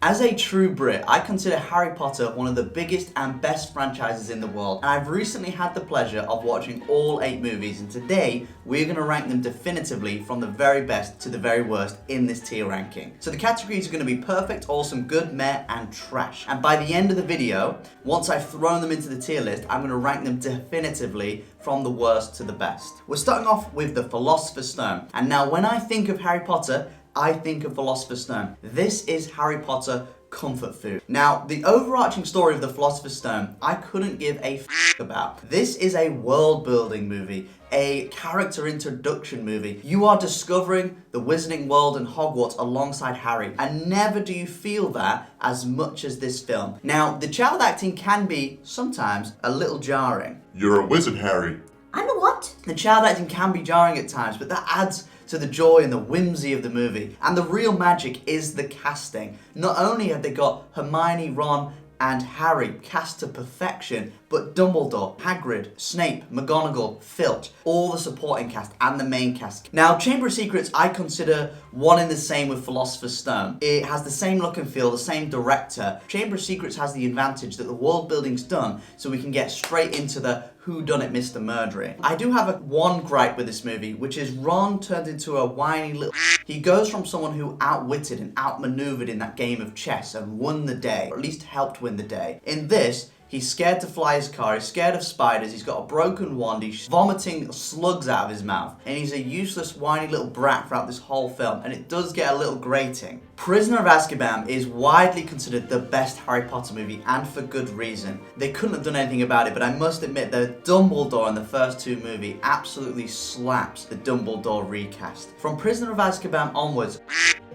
As a true Brit, I consider Harry Potter one of the biggest and best franchises in the world, and I've recently had the pleasure of watching all 8 movies, and today we're going to rank them definitively from the very best to the very worst in this tier ranking. So the categories are going to be perfect, awesome, good, meh, and trash. And by the end of the video, once I've thrown them into the tier list, I'm going to rank them definitively from the worst to the best. We're starting off with the Philosopher's Stone, and now when I think of Harry Potter, I think of Philosopher's Stone. This is Harry Potter comfort food. Now, the overarching story of the Philosopher's Stone, I couldn't give a about. This is a world building movie, a character introduction movie. You are discovering the Wizarding World and Hogwarts alongside Harry, and never do you feel that as much as this film. Now, the child acting can be, sometimes, a little jarring. You're a wizard, Harry. I'm a what? The child acting can be jarring at times, but that adds to the joy and the whimsy of the movie. And the real magic is the casting. Not only have they got Hermione, Ron, and Harry cast to perfection, but Dumbledore, Hagrid, Snape, McGonagall, Filch, all the supporting cast and the main cast. Now, Chamber of Secrets I consider one and the same with Philosopher's Stone. It has the same look and feel, the same director. Chamber of Secrets has the advantage that the world building's done, so we can get straight into the whodunit Mr. Murdery. I do have one gripe with this movie, which is Ron turned into a whiny little He goes from someone who outwitted and outmaneuvered in that game of chess and won the day, or at least helped win the day. In this, he's scared to fly his car, he's scared of spiders, he's got a broken wand, he's vomiting slugs out of his mouth, and he's a useless, whiny little brat throughout this whole film, and it does get a little grating. Prisoner of Azkaban is widely considered the best Harry Potter movie, and for good reason. They couldn't have done anything about it, but I must admit that Dumbledore in the first 2 movies absolutely slaps the Dumbledore recast. From Prisoner of Azkaban onwards,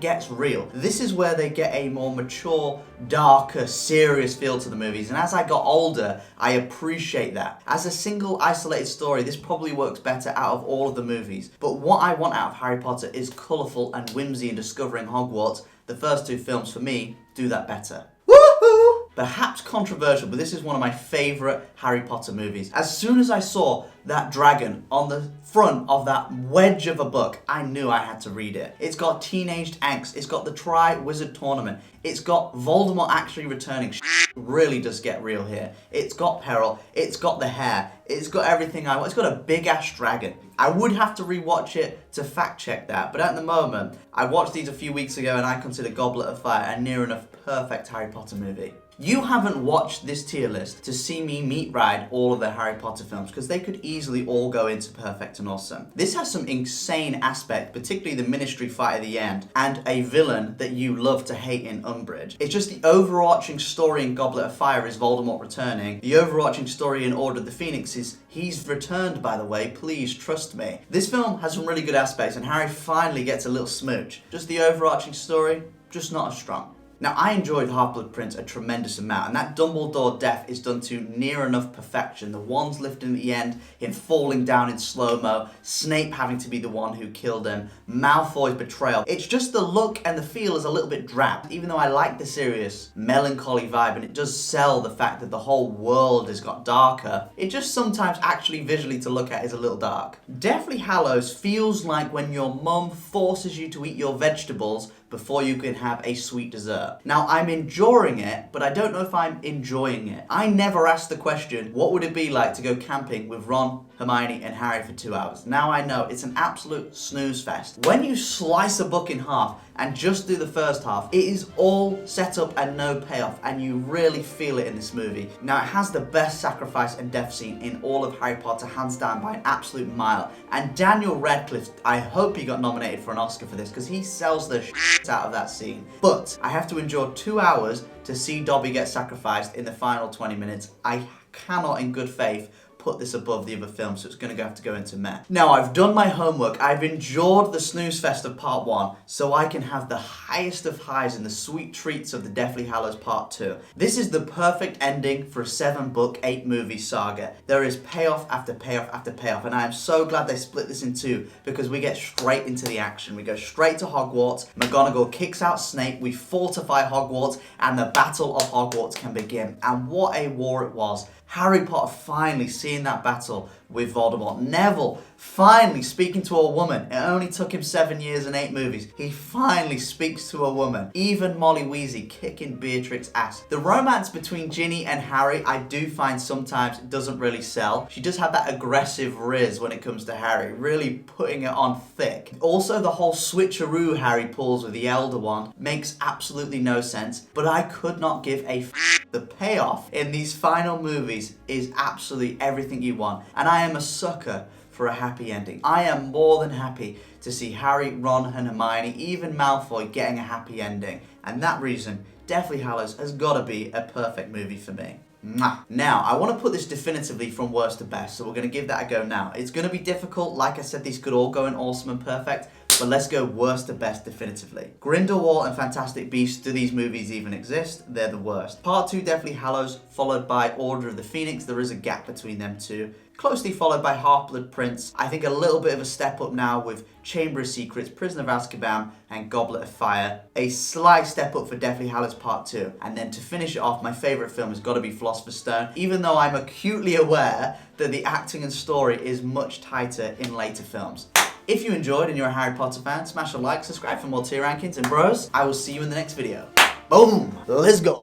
gets real. This is where they get a more mature, darker, serious feel to the movies, and as I got older, I appreciate that. As a single isolated story, this probably works better out of all of the movies, but what I want out of Harry Potter is colourful and whimsy in discovering Hogwarts. The first 2 films, for me, do that better. Woohoo! Perhaps controversial, but this is one of my favourite Harry Potter movies. As soon as I saw that dragon on the front of that wedge of a book, I knew I had to read it. It's got teenage angst, it's got the Tri-Wizard Tournament, it's got Voldemort actually returning. Really does get real here. It's got peril, it's got the hair, it's got everything I want. It's got a big ass dragon. I would have to rewatch it to fact check that, but at the moment, I watched these a few weeks ago and I consider Goblet of Fire a near enough perfect Harry Potter movie. You haven't watched this tier list to see me meat ride all of the Harry Potter films, because they could easily all go into perfect and awesome. This has some insane aspect, particularly the Ministry fight at the end, and a villain that you love to hate in Umbridge. It's just the overarching story in Goblet of Fire is Voldemort returning. The overarching story in Order of the Phoenix is he's returned, by the way, please trust me. This film has some really good aspects, and Harry finally gets a little smooch. Just the overarching story, just not as strong. Now, I enjoyed Half-Blood Prince a tremendous amount, and that Dumbledore death is done to near enough perfection. The wands lifting at the end, him falling down in slow-mo, Snape having to be the one who killed him, Malfoy's betrayal. It's just the look and the feel is a little bit drab, even though I like the serious, melancholy vibe, and it does sell the fact that the whole world has got darker. It just sometimes actually visually to look at is a little dark. Deathly Hallows feels like when your mum forces you to eat your vegetables before you can have a sweet dessert. Now, I'm enduring it, but I don't know if I'm enjoying it. I never asked the question, what would it be like to go camping with Ron, Hermione, and Harry for 2 hours? Now I know, it's an absolute snooze fest. When you slice a book in half and just do the first half, it is all set up and no payoff, and you really feel it in this movie. Now, it has the best sacrifice and death scene in all of Harry Potter, hands down by an absolute mile. And Daniel Radcliffe, I hope he got nominated for an Oscar for this, because he sells the shit out of that scene. But I have to endure 2 hours to see Dobby get sacrificed in the final 20 minutes. I cannot, in good faith, put this above the other films, so it's going to have to go into meh. Now, I've done my homework. I've endured the snooze fest of part 1, so I can have the highest of highs and the sweet treats of the Deathly Hallows part 2. This is the perfect ending for a 7-book, 8-movie saga. There is payoff after payoff after payoff, and I am so glad they split this in 2, because we get straight into the action. We go straight to Hogwarts, McGonagall kicks out Snape, we fortify Hogwarts, and the Battle of Hogwarts can begin. And what a war it was. Harry Potter finally seeing that battle with Voldemort. Neville finally speaking to a woman. It only took him 7 years and 8 movies. He finally speaks to a woman. Even Molly Weasley kicking Beatrix's ass. The romance between Ginny and Harry, I do find sometimes doesn't really sell. She does have that aggressive riz when it comes to Harry, really putting it on thick. Also, the whole switcheroo Harry pulls with the Elder Wand makes absolutely no sense, but I could not give a the payoff in these final movies is absolutely everything you want, and I am a sucker for a happy ending. I am more than happy to see Harry, Ron, and Hermione, even Malfoy, getting a happy ending, and that reason, Deathly Hallows has got to be a perfect movie for me. Now, I want to put this definitively from worst to best, so we're going to give that a go now. It's going to be difficult. Like I said, these could all go in awesome and perfect, but let's go worst to best definitively. Grindelwald and Fantastic Beasts, do these movies even exist? They're the worst. Part 2, Deathly Hallows, followed by Order of the Phoenix. There is a gap between them two. Closely followed by Half-Blood Prince. I think a little bit of a step up now with Chamber of Secrets, Prisoner of Azkaban, and Goblet of Fire. A slight step up for Deathly Hallows Part 2. And then to finish it off, my favourite film has got to be Philosopher's Stone, even though I'm acutely aware that the acting and story is much tighter in later films. If you enjoyed and you're a Harry Potter fan, smash a like, subscribe for more tier rankings, and bros, I will see you in the next video. Boom! Let's go!